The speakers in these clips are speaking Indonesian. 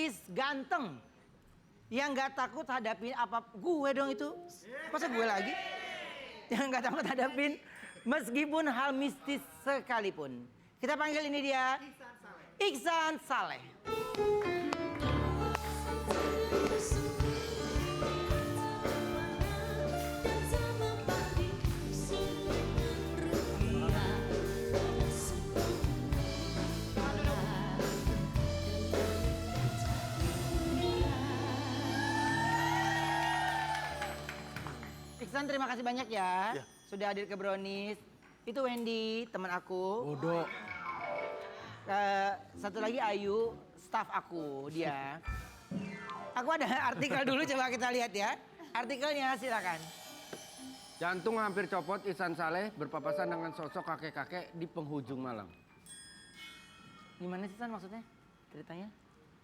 artis ganteng yang nggak takut hadapin apa gue dong itu. Masa gue lagi? Yang nggak takut hadapin meskipun hal mistis sekalipun. Kita panggil ini dia Iksan Saleh. Iksan, terima kasih banyak ya, sudah hadir ke Brownies. Itu Wendy, teman aku. Bodoh. Satu lagi Ayu, staff aku dia. Aku ada artikel dulu, coba kita lihat ya. Artikelnya silakan. Jantung hampir copot, Iksan Saleh berpapasan dengan sosok kakek-kakek di penghujung malam. Gimana sih San maksudnya ceritanya?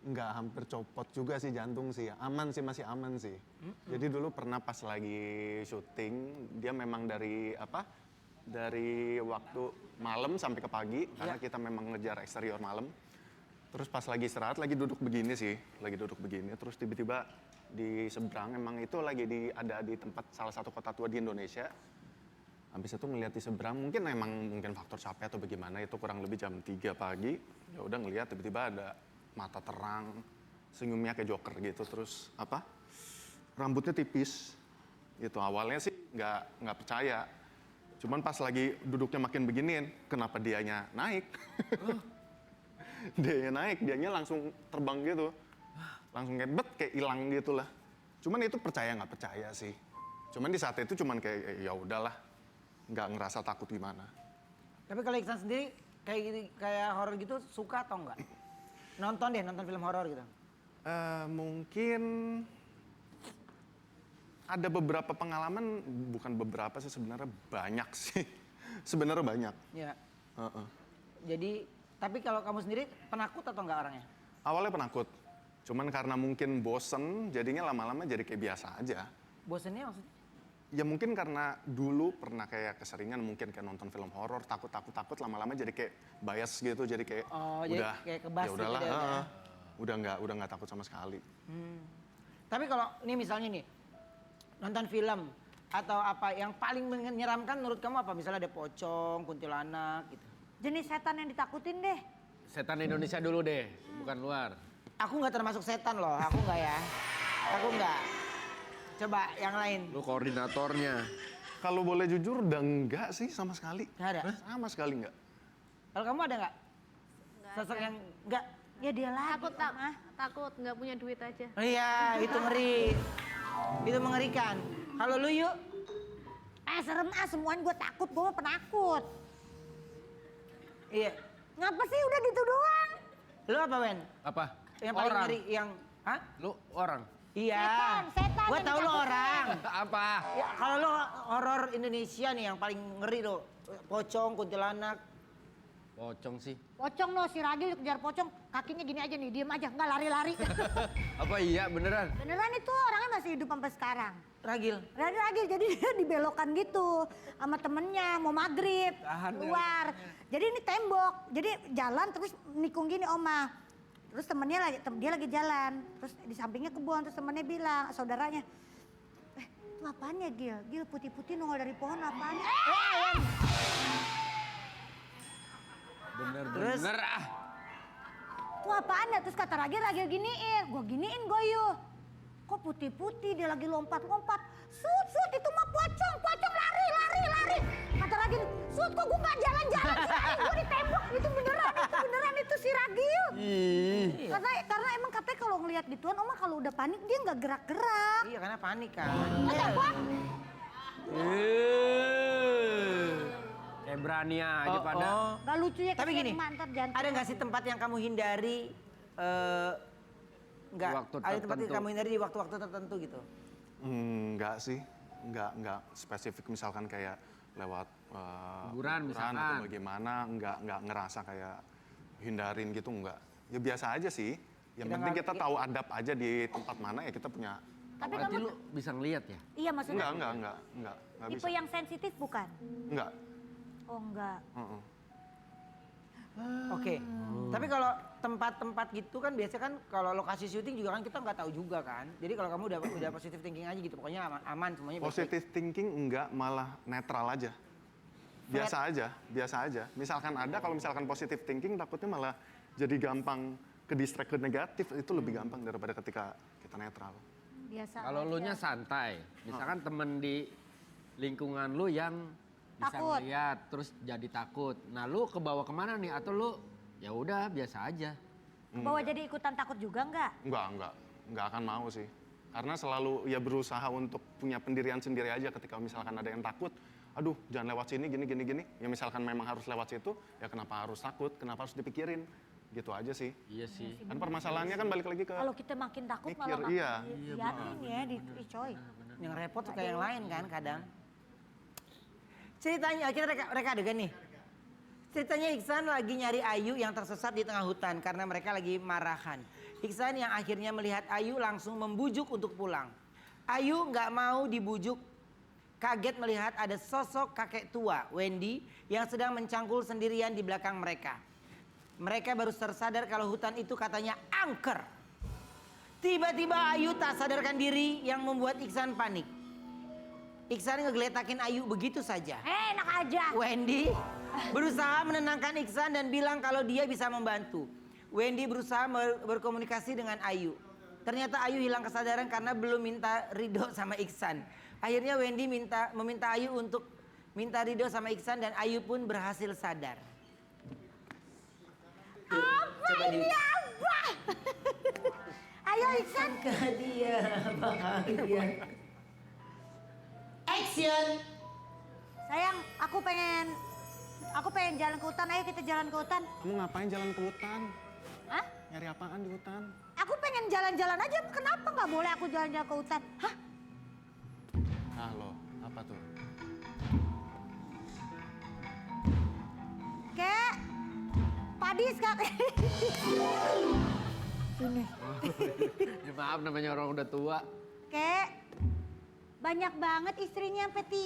Nggak hampir copot juga sih jantung sih. Aman sih, masih aman sih. Jadi dulu pernah pas lagi syuting, dia memang dari waktu malam sampai ke pagi, karena kita memang ngejar eksterior malam. Terus pas lagi istirahat, lagi duduk begini sih, terus tiba-tiba di seberang, emang itu lagi ada di tempat salah satu kota tua di Indonesia. Habis itu ngeliat di seberang, mungkin faktor capek atau bagaimana, itu kurang lebih jam 3 pagi. Ya udah ngeliat tiba-tiba ada mata terang, senyumnya kayak Joker gitu, terus rambutnya tipis. Itu awalnya sih nggak percaya. Cuman pas lagi duduknya makin beginiin, kenapa dianya naik? Dianya langsung terbang gitu. Langsung kayak hilang gitu lah. Cuman itu percaya nggak percaya sih. Cuman di saat itu cuman kayak ya udahlah, nggak ngerasa takut gimana. Tapi kalau Iksan sendiri kayak horor gitu suka atau enggak? Nonton film horor gitu. Mungkin ada beberapa pengalaman, bukan beberapa sih sebenarnya, banyak sih. Sebenarnya banyak. Ya. Jadi, tapi kalau kamu sendiri penakut atau enggak orangnya? Awalnya penakut. Cuman karena mungkin bosen, jadinya lama-lama jadi kayak biasa aja. Bosennya maksudnya? Ya mungkin karena dulu pernah kayak keseringan mungkin kayak nonton film horor, takut lama-lama jadi kayak bias gitu, jadi kayak udah kayak kebas ya udahlah, gitu ya. udah nggak takut sama sekali. Tapi kalau ini misalnya nih nonton film atau apa yang paling menyeramkan menurut kamu apa? Misalnya ada pocong, kuntilanak gitu. Jenis setan yang ditakutin deh. Setan Indonesia dulu deh, bukan luar. Aku nggak termasuk setan loh, aku nggak ya. Aku nggak. Coba yang lain. Lu koordinatornya. Kalau boleh jujur udah enggak sih sama sekali. Nggak ada? Sama sekali enggak. Kalau kamu ada nggak? Sosok yang nggak? Ya dia lagi. Takut nggak punya duit aja. Oh iya, itu ngeri. Itu mengerikan. Kalau lu yuk? Serem semuanya gue takut, gue mah penakut. Iya. Ngapa sih udah gitu doang? Lu apa, Wen? Apa? Yang paling Orang. ngeri, yang... Hah? Lu orang. Iya. Setan Gua yang tahu lu ditakutin. orang. Apa? Ya, kalau lu horor Indonesia nih yang paling ngeri lo. Pocong, kuntilanak. Pocong sih. Pocong no, si Ragil kejar pocong, kakinya gini aja nih, diem aja, nggak lari-lari. Apa iya beneran? Beneran itu orangnya masih hidup sampai sekarang. Ragil. Ragil, jadi dia dibelokkan gitu sama temennya, mau maghrib, keluar. Jadi ini tembok, jadi jalan terus nikung gini oma. Terus dia lagi jalan, terus di sampingnya kebun, terus temennya bilang, saudaranya, itu apaan ya Gil? Gil putih-putih nongol dari pohon apaan? Bener ah. Itu apaan ya? Terus kata Ragil giniin, giniin Goyo. Kok putih-putih dia lagi lompat-lompat. Sut, itu mah pocong, lari. Kata Ragil, Sut kok gue gak jalan-jalan sih? Gue ditembak, itu beneran itu si Ragil. Karena emang katanya kalau ngelihat gituan, Oma kalau udah panik dia gak gerak-gerak. Iya, karena panik kan. Kayak berani aja pada. Gak lucu ya. Tapi gini, mantar jantung. ada nggak sih tempat yang kamu hindari? Nggak. Waktu Ada tempat yang tertentu. kamu hindari di waktu-waktu tertentu gitu? Enggak sih. Enggak spesifik misalkan kayak lewat Kuburan misalkan. atau bagaimana, enggak ngerasa kayak hindarin gitu, enggak. Ya biasa aja sih. Yang penting kita tahu adab aja di tempat mana ya kita punya. Tapi Berarti kamu lu bisa ngeliat ya? iya maksudnya Enggak tipe bisa. yang sensitif bukan? Enggak. Oh enggak. Oke. Tapi kalau tempat-tempat gitu kan biasanya kan kalau lokasi syuting juga kan kita nggak tahu juga kan. Jadi kalau kamu udah positive thinking aja gitu, pokoknya aman semuanya. baik-baik. Positive thinking enggak, malah netral aja. Biasa aja. Misalkan ada, kalau misalkan positive thinking takutnya malah jadi gampang ke distract ke negatif, itu lebih gampang daripada ketika kita netral. Biasa. Kalau lu nya santai, misalkan temen di lingkungan lu yang bisa Takut. ngeliat terus jadi takut. Nah, lu kebawa kemana nih? Atau lu ya udah biasa aja. Bawa jadi ikutan takut juga nggak? Enggak akan mau sih. Karena selalu ya berusaha untuk punya pendirian sendiri aja ketika misalkan ada yang takut. Aduh, jangan lewat sini, gini. Ya misalkan memang harus lewat situ, ya kenapa harus takut, kenapa harus dipikirin. Gitu aja sih. Iya sih. Kan permasalahannya kan balik lagi ke Kalau kita makin takut mikir, malah iya. liatin ya di coy. Yang repot tuh kayak yang lain kan kadang. Ceritanya, kita reka adegan nih. Ceritanya Iksan lagi nyari Ayu yang tersesat di tengah hutan karena mereka lagi marahan. Iksan yang akhirnya melihat Ayu langsung membujuk untuk pulang. Ayu nggak mau dibujuk, kaget melihat ada sosok kakek tua, Wendy, yang sedang mencangkul sendirian di belakang mereka. Mereka baru tersadar kalau hutan itu katanya angker. Tiba-tiba Ayu tak sadarkan diri yang membuat Iksan panik. Iksan ngegeletakin Ayu begitu saja. Enak aja. Wendy berusaha menenangkan Iksan dan bilang kalau dia bisa membantu. Wendy berusaha berkomunikasi dengan Ayu. Ternyata Ayu hilang kesadaran karena belum minta ridho sama Iksan. Akhirnya Wendy meminta Ayu untuk minta ridho sama Iksan dan Ayu pun berhasil sadar. Apa ini apa? Ayo Iksan. Dia bahagia. Action. Sayang, aku pengen jalan ke hutan. Ayo kita jalan ke hutan. Kamu ngapain jalan ke hutan? Hah? Nyari apaan di hutan? Aku pengen jalan-jalan aja. Kenapa nggak boleh aku jalan-jalan ke hutan? Hah? Halo, apa tuh? Kek, Padis kak. Sini. Ya, maaf namanya orang udah tua. Kek, banyak banget istrinya sampai 3.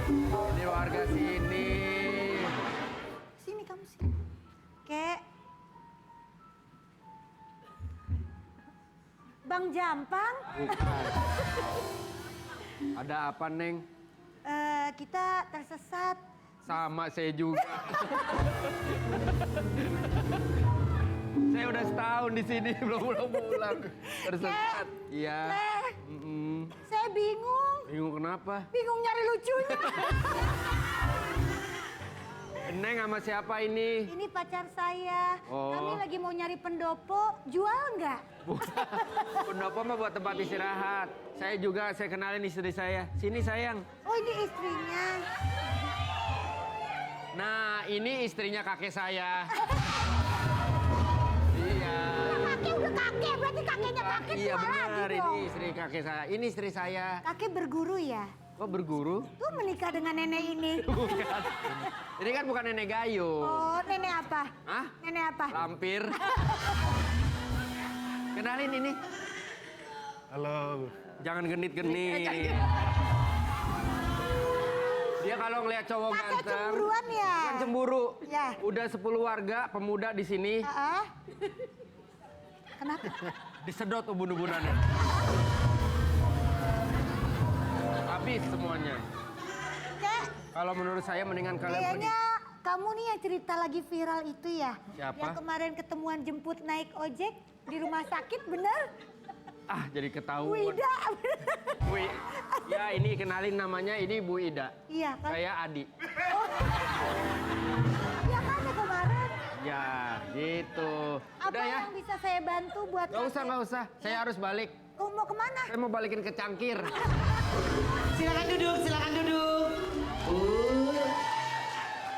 Ini warga sini. Sini kamu sini. Kek. Bang Jampang, Bukan. Ada apa, Neng? kita tersesat. Sama saya juga. Saya udah setahun di sini belum pulang. Tersesat. Iya. Saya bingung. Bingung kenapa? Bingung nyari lucunya. Neng sama siapa ini? Ini pacar saya. Oh. Kami lagi mau nyari pendopo. Jual nggak? Pendopo mah buat tempat istirahat. Saya kenalin istri saya. Sini sayang. Oh ini istrinya. Nah, ini istrinya kakek saya. Iya. Kakek udah kakek, berarti kakeknya kakek Iya tua benar, lagi ini dong. istri kakek saya. Ini istri saya. Kakek berguru ya? Kok berguru? Tuh menikah dengan nenek ini. Bukan. Ini kan bukan nenek gayung. Oh, nenek apa? Hah? Nenek apa? Lampir. Kenalin ini. Halo. Jangan genit-genit. Dia kalau ngelihat cowok Kakek ganteng, cemburuan ya? kan cemburu. Ya. Udah 10 warga pemuda di sini Heeh. Kenapa? disedot ubun-ubunannya. Habis semuanya. Kek, Kalau menurut saya mendingan kalian pergi. kayaknya kamu nih yang cerita lagi viral itu ya? Siapa? Yang kemarin ketemuan jemput naik ojek di rumah sakit, bener? Ah, jadi ketahuan. Wida. Ya, ini kenalin namanya, ini Bu Ida. Iya kan? Saya Adi. Iya kan ya kemarin. Ya, gitu. Apa Udah ya. yang bisa saya bantu buat Nggak usah. Saya harus balik. Kau mau kemana? Saya mau balikin ke Cangkir. Silakan duduk.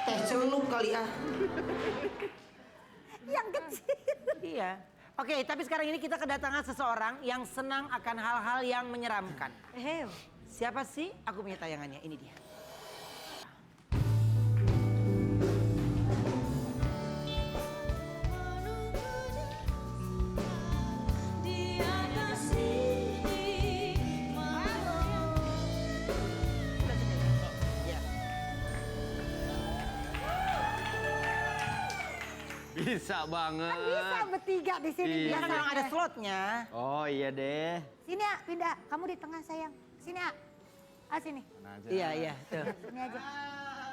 Teh celup kali ah. Yang kecil. Iya. Oke, tapi sekarang ini kita kedatangan seseorang yang senang akan hal-hal yang menyeramkan. Siapa sih? Aku punya tayangannya, ini dia. Bisa banget. Kan bisa bertiga di sini. Iya. Ya kan biasa. memang ada slotnya. Oh iya deh. Sini ya, pindah. Kamu di tengah sayang. Sini ya. Sini. Iya, tuh. Sini aja.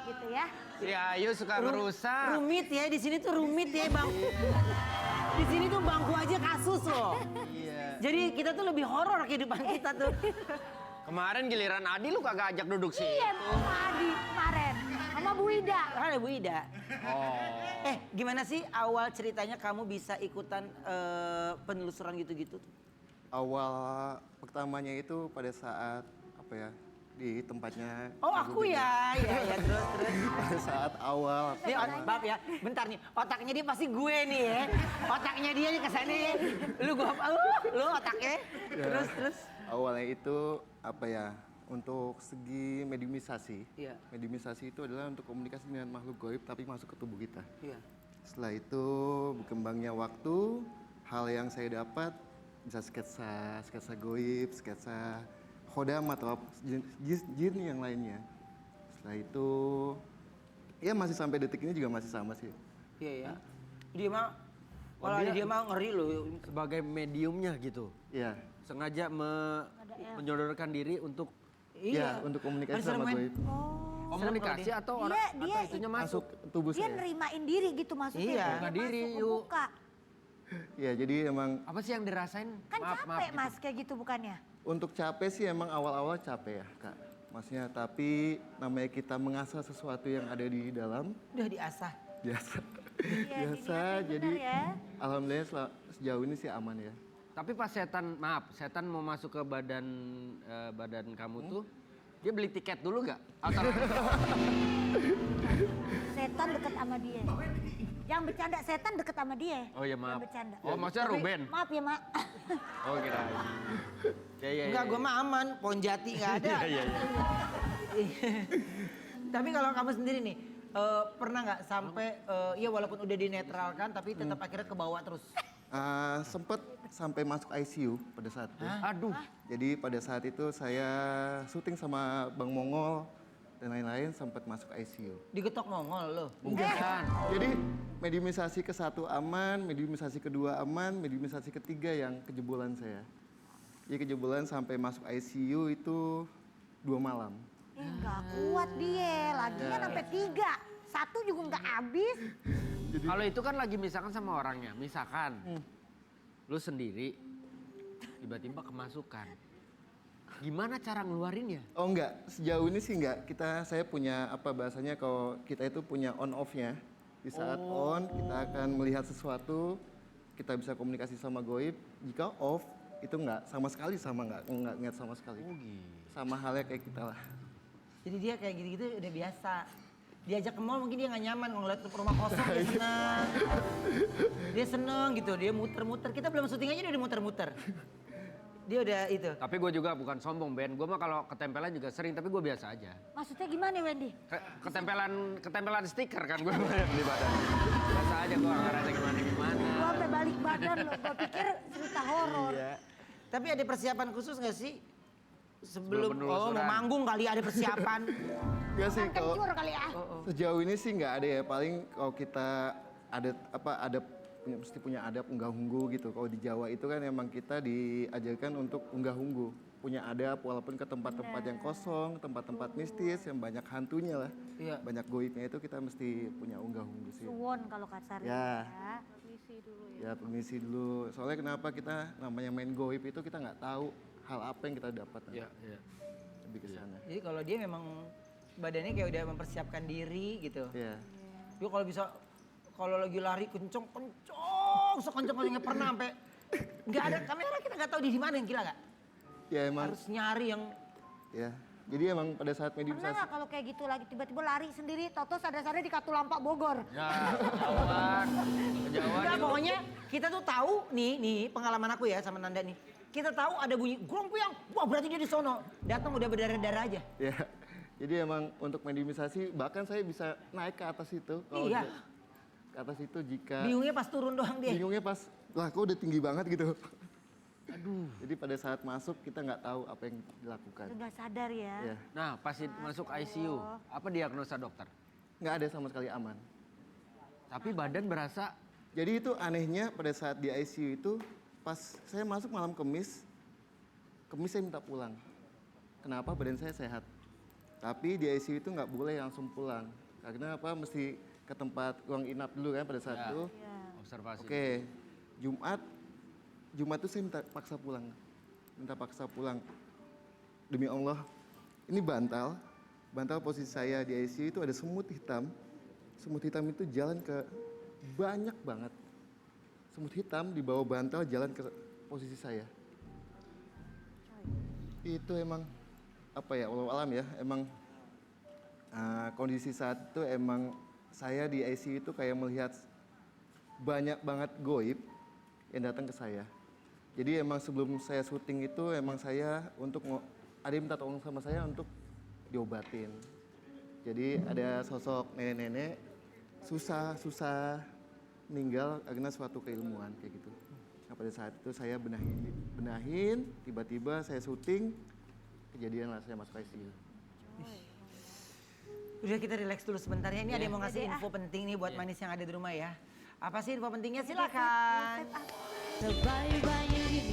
Gitu ya. Si Ayu suka merusak. Rumit ya, di sini tuh rumit ya bang. Di sini tuh bangku aja kasus loh. Iya. Jadi kita tuh lebih horor kehidupan kita tuh. Kemarin giliran Adi lu kagak ajak duduk sih. Iya, sama Adi kemarin. Sama Bu Ida. Kan ada Bu Ida. Oh. Gimana sih awal ceritanya kamu bisa ikutan penelusuran gitu-gitu tuh? Awal pertamanya itu pada saat apa ya di tempatnya. Oh aku ya, terus. Pada saat awal. Nih, maaf ya, bentar nih, otaknya dia pasti gue nih ya. Otaknya dia nih kesana ya. Lu otaknya. Terus. Awalnya itu apa ya untuk segi mediumisasi. Iya. Mediumisasi itu adalah untuk komunikasi dengan makhluk gaib tapi masuk ke tubuh kita. Iya. Setelah itu berkembangnya waktu, hal yang saya dapat bisa sketsa goib, sketsa khodam atau jin yang lainnya. Setelah itu, ya masih sampai detik ini juga masih sama sih. Iya. Dia mah, Oh, kalau dia mah ngeri loh. Sebagai mediumnya gitu. Ya, Sengaja menyodorkan diri untuk ya untuk komunikasi Serem, sama men. goib. komunikasi atau orang Dia atau itunya masuk. Masuk tubuh Dia saya. nerimain diri gitu maksudnya. Iya. Dia Buka diri, masuk ke yuk. muka. Ya, jadi emang Apa sih yang dirasain? Kan capek mas kayak gitu bukannya? untuk capek sih emang awal-awal capek ya, Kak. Maksudnya tapi namanya kita mengasah sesuatu yang ada di dalam Udah diasah. biasa. Iya, biasa diniatin jadi bener ya. alhamdulillah sejauh ini sih aman ya. Tapi pas setan mau masuk ke badan kamu tuh, dia beli tiket dulu gak? Atau Setan deket sama dia. Yang bercanda setan deket sama dia. Oh iya, maaf. Yang bercanda. Oh, maksudnya Ruben? Maaf ya mak. Oh kira. Ya. Enggak, gue mah aman. Pohon jati nggak ada. Iya. Tapi kalau kamu sendiri nih, pernah nggak sampai, ya walaupun udah dinetralkan, tapi tetap akhirnya ke bawah terus? Sempet sampai masuk ICU pada saat itu. Aduh. Jadi pada saat itu saya syuting sama Bang Mongol dan lain-lain sempat masuk ICU. Digetok Mongol loh. Bukan. Jadi mediumisasi ke satu aman, mediumisasi kedua aman, mediumisasi ketiga yang kejebolan saya. Jadi kejebolan sampai masuk ICU itu 2 malam. Nggak kuat dia. Laginya sampai 3. 1 juga nggak habis. Kalau itu kan lagi misalkan sama orangnya, misalkan lu sendiri tiba-tiba kemasukan. Gimana cara ngeluarinnya? Oh enggak, sejauh ini sih enggak. Saya punya apa bahasanya kalau kita itu punya on off-nya. Di saat on kita akan melihat sesuatu, kita bisa komunikasi sama goib. Jika off itu enggak sama sekali enggak ngeliat sama sekali. Sama halnya kayak kita lah. Jadi dia kayak gitu-gitu udah biasa. Diajak ke mall mungkin dia nggak nyaman ngeliat rumah kosong, dia seneng. Dia seneng gitu, dia muter-muter. Kita belum syuting aja dia udah muter-muter. Dia udah itu. Tapi gue juga bukan sombong Ben, gue mah kalau ketempelan juga sering, tapi gue biasa aja. Maksudnya gimana Wendy? Ketempelan stiker kan gue di badan. Biasa aja gue nggak ngerasa gimana. Gua sampai balik badan loh. Gua pikir cerita horor. Tapi ada persiapan khusus nggak sih? Sebelum Sebelum mau penelusuran. manggung kali ada persiapan. Enggak sih kalau Kencur kali ya. sejauh ini sih enggak ada ya. Paling kalau kita mesti punya adab unggah-ungguh gitu. Kalau di Jawa itu kan emang kita diajarkan untuk unggah-ungguh. Punya adab walaupun ke tempat-tempat yang kosong, tempat-tempat mistis yang banyak hantunya lah. Iya. Banyak goibnya itu kita mesti punya unggah-ungguh sih. Suwon kalau kasarnya. Ya. Permisi dulu ya. Ya permisi dulu. Soalnya kenapa kita namanya main goib itu kita nggak tahu hal apa yang kita dapat. Iya. Lebih ke sana. Jadi kalau dia memang badannya kayak udah mempersiapkan diri gitu. Iya. Dia kalau bisa, kalau lagi lari kenceng, sekenceng-kencengnya pernah sampai nggak ada kamera, kita nggak tahu di mana yang gila nggak? Ya emang Harus nyari yang ya. Jadi emang pada saat Pernah mediumisasi nggak kalau kayak gitu lagi tiba-tiba lari sendiri, toto sadar-sadar di Katulampa Bogor. Ya, kejauhan. enggak, pokoknya kita tuh tahu nih pengalaman aku ya sama Nanda nih. Kita tahu ada bunyi grompiang, wah berarti dia di sono. Datang udah berdarah-darah aja. ya. Jadi emang untuk mediumisasi bahkan saya bisa naik ke atas itu. Iya. Ke atas itu jika Bingungnya pas turun doang dia. bingungnya pas lah kok udah tinggi banget gitu. Aduh. Jadi pada saat masuk kita nggak tahu apa yang dilakukan. Udah sadar ya. Ya. Nah, pas masuk ICU, apa diagnosa dokter? Nggak ada sama sekali aman. Tapi badan berasa Jadi itu anehnya pada saat di ICU itu pas saya masuk malam Kemis saya minta pulang. Kenapa? Badan saya sehat. Tapi di ICU itu nggak boleh langsung pulang. Karena apa? Mesti ke tempat ruang inap dulu kan pada saat Ya. itu. Observasi. Oke, Jumat tuh saya minta paksa pulang. Demi Allah, ini bantal posisi saya di ICU itu ada semut hitam. Semut hitam itu jalan ke banyak banget. Semut hitam di bawah bantal jalan ke posisi saya. Itu emang apa ya, walau alam ya, emang kondisi saat itu emang saya di ICU itu kayak melihat banyak banget goib yang datang ke saya. Jadi emang sebelum saya syuting itu emang saya ada yang minta tolong sama saya untuk diobatin. Jadi ada sosok nenek-nenek susah meninggal karena suatu keilmuan kayak gitu. Nah, pada saat itu saya benahin, tiba-tiba saya syuting, kejadian lah saya masuk ICU. Udah kita relax dulu sebentar ya. Ini ada yang mau ngasih info penting nih buat manis yang ada di rumah ya. Apa sih info pentingnya? Silakan. Terbaik bayi,